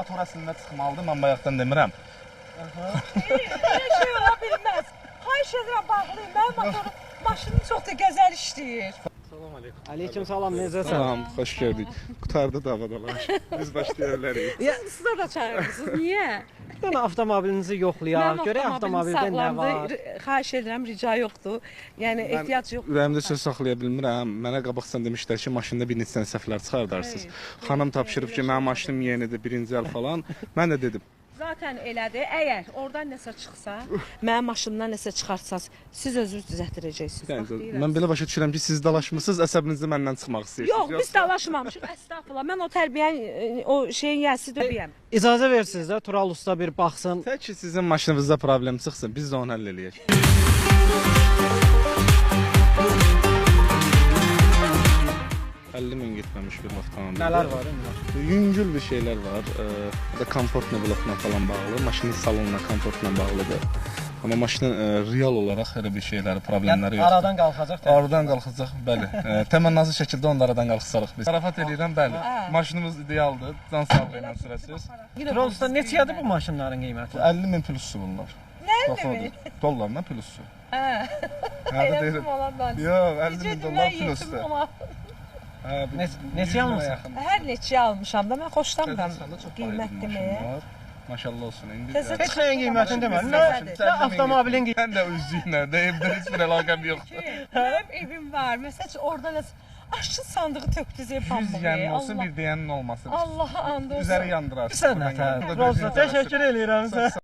Motor əslində çıxmalıdır, mən bayaqdan demirəm. Elə şey ola bilməz. Xahiş edirəm bağlayın, mənim motorum, maşınım çox da gözəl işləyir. Salam aleyküm. Aleyküm salam, necəsən? Salam, xoş gördük. Qutardı davadalar. Biz başlaya bilərik. Siz də çağırırsınız, niyə? Bir dənə avtomobilinizi yoxlayaq, görək avtomobildə nə var. Xahiş edirəm, rica yoxdur. Yəni ehtiyac yoxdur. Ürəyimdə söz saxlaya bilmirəm. Mənə qabaqsan demişlər ki, maşında bir neçə səhvlər çıxardarsınız. Xanım tapşırıb ki, mənim maşınım yenidir, birinci əl falan. Mən də dedim. Zaten elədir. Əgər oradan nəsə çıxsa, mənim maşınımdan nəsə çıxartsaz, siz özünüz düzəltdirəcəksiniz. Mən belə başa düşürəm ki, siz dalaşmısınız, əsəbinizdə məndən çıxmaq istəyirsiniz. Yox, biz dalaşmamışıq. Əstəğfurullah. Mən o tərbiyənin, o şeyin yəsi deyəm. İcazə versiniz də Tural usta bir baxsın. Tək ki, sizin maşınınızda problem çıxsın, biz də onu həll eləyək. 50 min getməmiş bir avtomobil. Nələr var indi? Yüngül bir şeylər var. Da komfortla blokla falan bağlı. Maşının salonuna komfortla bağlıdır. Amma maşının real olaraq elə bir şeyləri, problemləri yoxdur. Aradan qalxacaq. Aradan qalxacaq, bəli. Təmənnazlı şəkildə onu aradan qalxsarıq biz. Zarafat edirəm, bəli. Maşınımız idealdır, can sağlığı ilə sürəsiz. Tural usta neçədir bu maşınların qiyməti? 50 min plussu bunlar. Nə mi? Dollarla plussu. Hə. Hədə deyirəm. Yox, 50 min dollar plusdur. Neçə almısan? Hər neçə almışam da mən xoşlamıram qiymət deməyə. Maşallah olsun. İndi Heç nəyin qiymətini demə. Nə avtomobilin qiyməti? Mən də üzlüklə, evdə heç bir əlaqəm yoxdur. Mənim evim var. Məsələn, orada nəsə aşçı sandığı tökdüz ev pambığı. 100 yənin olsun, bir deyənin olmasın. Allah'a and olsun. Üzəri yandırar. Sən nətər? Tural usta təşəkkür eləyirəm sizə.